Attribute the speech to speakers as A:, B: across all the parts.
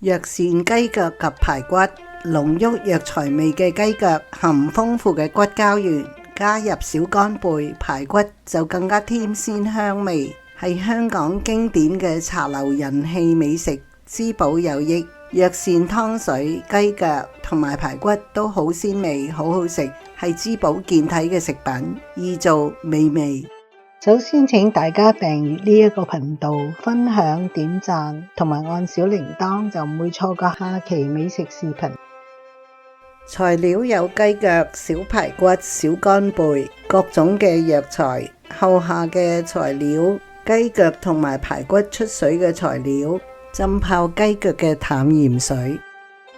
A: 藥膳雞腳及排骨，濃郁藥材味嘅雞腳含豐富嘅骨膠原，加入小乾貝、排骨就更加添鮮香味，係香港經典嘅茶樓人氣美食，滋補有益。藥膳湯水、雞腳同埋排骨都好鮮味，好好食，係滋補健體嘅食品，易做美味。首先請大家訂閱呢一個頻道，分享、點讚同埋按小鈴鐺，就唔會錯過下期美食視頻。材料有雞腳、小排骨、小乾貝、各種嘅藥材。後下嘅材料：雞腳同埋排骨出水嘅材料，浸泡雞腳嘅淡鹽水。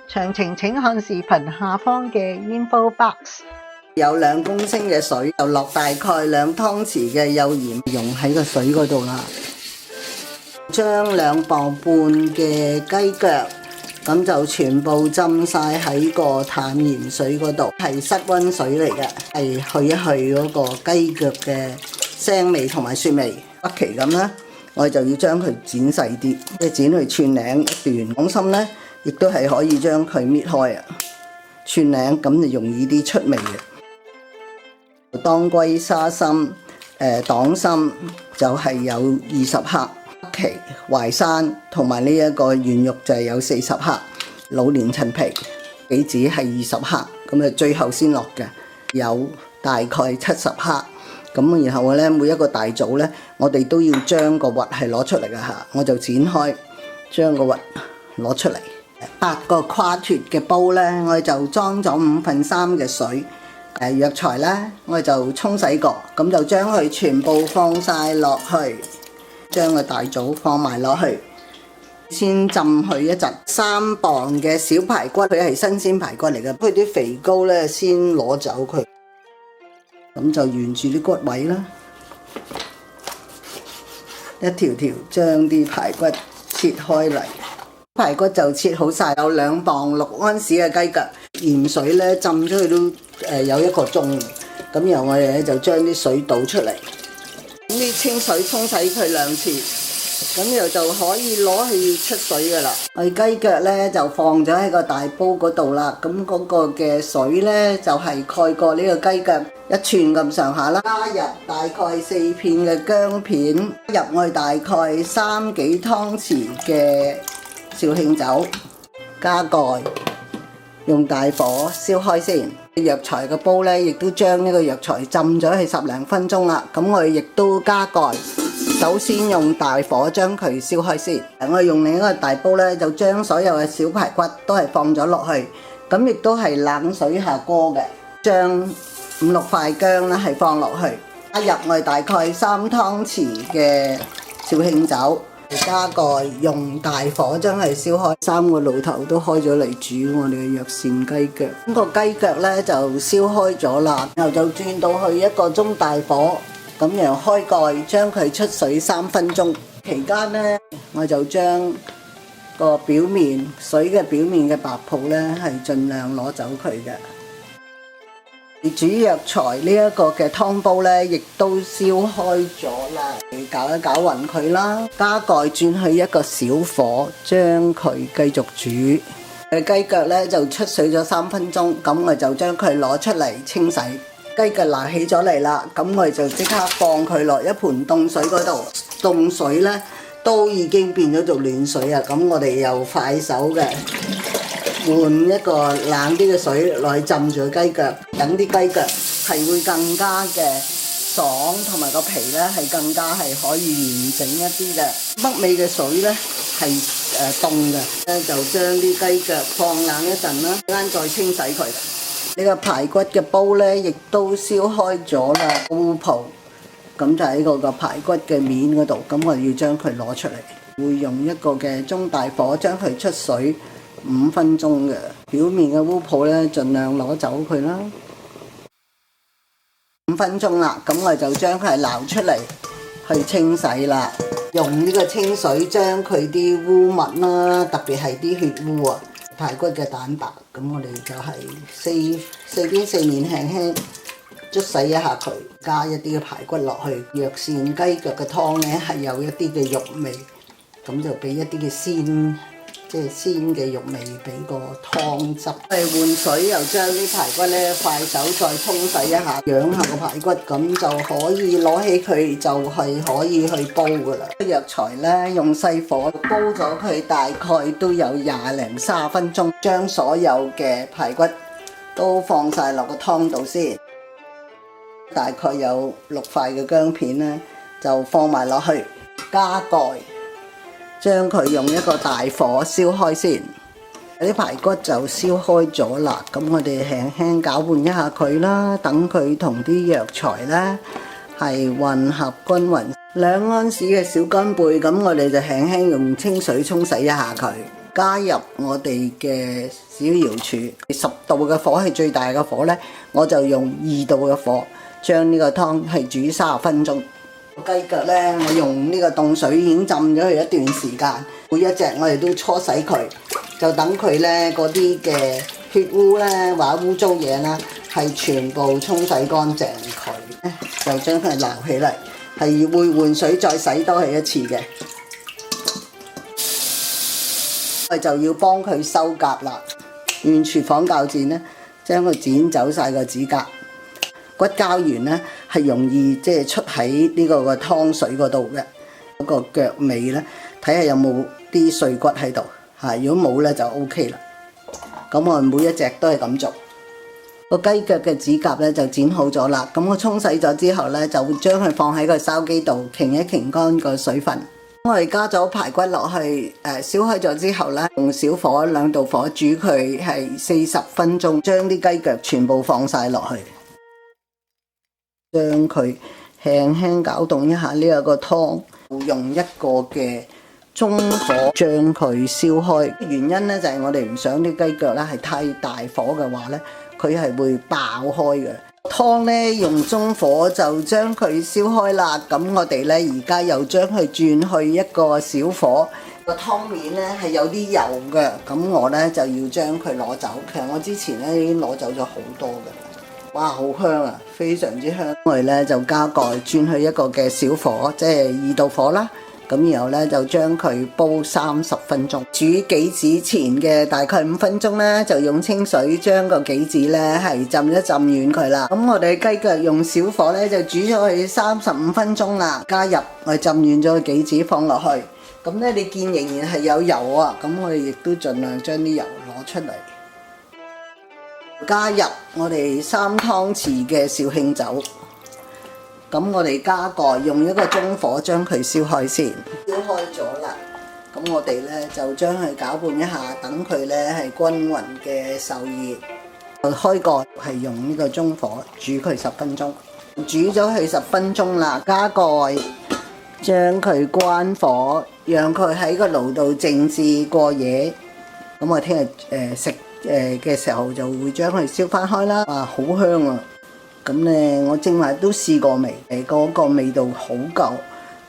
A: 詳情請看視頻下方嘅 info box。有2公升嘅水，就落大概2湯匙嘅幼鹽，溶喺個水嗰度啦。將2磅半嘅雞腳，咁就全部浸晒喺個淡鹽水嗰度，係室溫水嚟嘅，係去一去嗰個雞腳嘅腥味同埋雪味。北芪咁啦，我哋就要將佢剪細啲，即係剪去寸零一段。廣心咧，亦都係可以將佢搣開啊，寸零咁就容易啲出味嘅。當歸、沙參、黨參就係有20克，北芪、淮山同埋呢一個圓肉就係有40克，老年陳皮、杞子係20克，咁啊最後先落嘅，有大概70克。咁然後咧，每一個大棗咧，我哋都要將個核係攞出嚟嘅嚇，我就剪開，將個核攞出嚟。8個跨脫嘅煲咧，我哋就裝咗3/5嘅水。藥材咧，我哋就沖洗過，咁就將佢全部放晒落去，將個大棗放埋落去，先浸佢一陣。3磅嘅小排骨，佢係新鮮排骨嚟嘅，佢啲肥膏咧先攞走佢，咁就沿住啲骨位啦，一條條將啲排骨切開嚟。排骨就切好晒，有2磅6安士嘅雞腳，鹽水咧浸咗佢都有1個鐘，咁然後我哋咧就將啲水倒出嚟，咁啲清水沖洗佢2次，咁然後就可以攞去出水噶啦。我哋雞腳咧就放咗喺個大煲嗰度啦，咁嗰個嘅水咧就係蓋過呢個雞腳1寸咁上下啦，加入大概4片嘅薑片，入我哋大概3幾湯匙嘅紹興酒，加蓋，用大火燒開先。藥材嘅煲咧，亦都將呢個藥材浸咗係10零分鐘啦。咁我哋亦都加蓋，首先用大火將佢燒開先。我哋用另一個大煲咧，就將所有嘅小排骨都係放咗落去，咁亦都係冷水下鍋嘅。將5、6塊薑咧係放落去，加入我哋大概3湯匙嘅紹興酒。加蓋，用大火將佢燒開，3個爐頭都開咗嚟煮我哋嘅藥膳雞腳。咁個雞腳咧就燒開咗啦，然後就轉到去1個鐘大火，咁然後開蓋將佢出水3分鐘。期間咧，我就將個表面水嘅表面嘅白泡咧係盡量攞走佢嘅。煮藥材呢一個嘅湯煲咧，亦都燒開咗啦，攪一攪勻佢啦，加蓋轉去1個小火，將佢繼續煮。雞腳咧就出水咗3分鐘，咁我就將佢攞出嚟清洗。雞腳拿起咗嚟啦，咁我哋就即刻放佢落一盆凍水嗰度，凍水咧都已經變咗做暖水啊！咁我哋又快手嘅。換一個冷啲嘅水落去浸住個雞腳，等啲雞腳係會更加嘅爽，同埋個皮咧係更加係可以完整一啲嘅。北味嘅水咧係凍嘅，咧就將啲雞腳放冷一陣啦，陣間再清洗佢。呢個排骨嘅煲咧亦都燒開咗啦，烏泡，咁就喺個排骨嘅面嗰度，咁我哋要將佢攞出嚟，會用一個嘅中大火將佢出水5分鐘嘅，表面嘅烏泡咧，盡量攞走佢啦。5分鐘啦，咁我就將佢撈出嚟去清洗啦。用呢個清水將佢啲污物啦，特別係啲血污啊、排骨嘅蛋白，咁我哋就係四邊4面輕輕捽洗一下佢，加一啲嘅排骨落去。藥膳雞腳嘅湯咧係有一啲嘅肉味，咁就俾一啲嘅鮮即係鮮嘅肉味俾個湯汁。換水又將啲排骨咧快手再沖洗一下，養下個排骨，咁就可以攞起佢就係可以去煲噶啦。藥材咧用細火煲咗佢大概都有20零30分鐘，將所有嘅排骨都放晒落個湯度先。大概有6塊嘅薑片咧，就放埋落去，加蓋，將佢用一個大火燒開先。啲排骨就燒開咗啦，咁我哋輕輕攪拌一下佢啦，等佢同啲藥材咧係混合均勻。2安士嘅小乾貝，咁我哋就輕輕用清水沖洗一下佢。加入我哋嘅小瑤柱，10度嘅火係最大嘅火咧，我就用2度嘅火將呢個湯係煮30分鐘。雞腳咧，我用呢個凍水已經浸咗佢一段時間，每一隻我哋都搓洗佢，就等佢咧嗰啲嘅血污咧或者污糟嘢啦，係全部沖洗乾淨佢，就將佢撈起嚟，係會換水再洗多佢一次嘅。我就要幫佢收甲啦，用廚房鉸剪咧，將佢剪走晒個指甲。骨膠原咧係容易即係出喺呢個湯水嗰度嘅，嗰個腳尾咧睇下有冇啲碎骨喺度嚇，如果冇咧就 OK 啦。咁我每一隻都係咁做。個雞腳嘅指甲咧就剪好咗啦，咁我沖洗咗之後咧就會將佢放喺個筲箕度擎一擎乾個水分。我哋加咗排骨落去，燒開咗之後咧，用小火2度火煮佢係40分鐘，將啲雞腳全部放晒落去，將佢輕輕攪動一下呢一個湯，用一個嘅中火將佢燒開。原因咧就係我哋唔想啲雞腳咧係太大火嘅話咧，佢係會爆開嘅。湯咧用中火就將佢燒開啦，咁我哋咧而家又將佢轉去一個小火，個湯面咧係有啲油嘅，咁我咧就要將佢攞走。其實我之前咧已經攞走咗好多嘅，哇，好香啊，非常之香。我哋咧就加蓋轉去一個嘅小火，即係2度火啦。咁然後咧就將佢煲30分鐘，煮杞子前嘅大概5分鐘咧，就用清水將個杞子咧係浸一浸軟佢啦。咁我哋雞腳用小火咧就煮咗佢35分鐘啦，加入我哋浸軟咗嘅杞子放落去。咁咧你見仍然係有油啊，咁我哋亦都盡量將啲油攞出嚟，加入我哋3湯匙嘅紹興酒。咁我哋加蓋，用一個中火將佢燒開先，燒開咗啦。咁我哋咧就將佢攪拌一下，等佢咧係均勻嘅受熱。開蓋係用呢個中火煮佢10分鐘，煮咗佢10分鐘啦，加蓋，將佢關火，讓佢喺個爐度靜置過夜。咁我聽日食嘅時候就會將佢燒翻開啦。哇，好香啊！咁咧，我正話都試過味，嗰個味道好夠，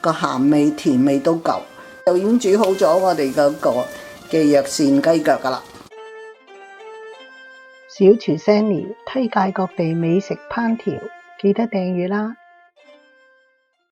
A: 個鹹味甜味都夠，就已經煮好咗我哋嗰個嘅藥膳雞腳噶啦。
B: 小廚 Sanny 推介各地美食烹調，記得訂閱啦！